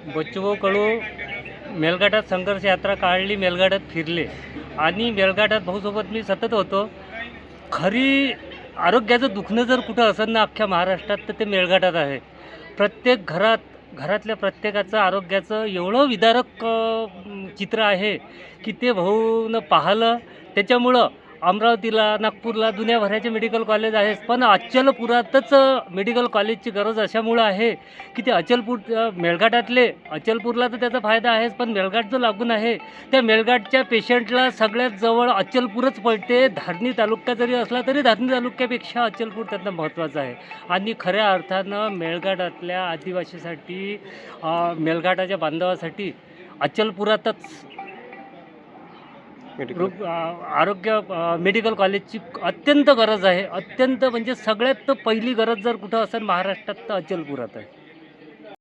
बच्चूभाऊ कडू मेळघाटात संघर्ष यात्रा काढली, मेळघाटात फिरले आणि मेळघाटात भाऊसोबत मी सतत होतो. खरी आरोग्याचं दुखणं जर कुठं असेल ना अख्ख्या महाराष्ट्रात तर ते मेळघाटात आहे. प्रत्येक घरातल्या प्रत्येकाचं आरोग्याचं एवढं विदारक चित्र आहे की ते भाऊनं पाहिलं. त्याच्यामुळं अमरावतीला, नागपूरला दुनियाभराचे मेडिकल कॉलेज आहेत, पण अचलपुरातच मेडिकल कॉलेजची गरज अशामुळं आहे की ते मेळघाटातले अचलपूरला तर त्याचा फायदा आहेच, पण मेळघाट जो लागून आहे त्या मेळघाटच्या पेशंटला सगळ्यात जवळ अचलपूरच पडते. धारणी तालुका जरी असला तरी धारणी तालुक्यापेक्षा अचलपूर त्यांना महत्त्वाचं आहे. आणि खऱ्या अर्थानं मेळघाटातल्या आदिवासीसाठी, मेळघाटाच्या बांधवासाठी अचलपुरातच आरोग्य मेडिकल कॉलेजची अत्यंत गरज आहे. अत्यंत म्हणजे सगळ्यात पहिली गरज जर कुठं असेल महाराष्ट्रात तर अचलपुरात आहे.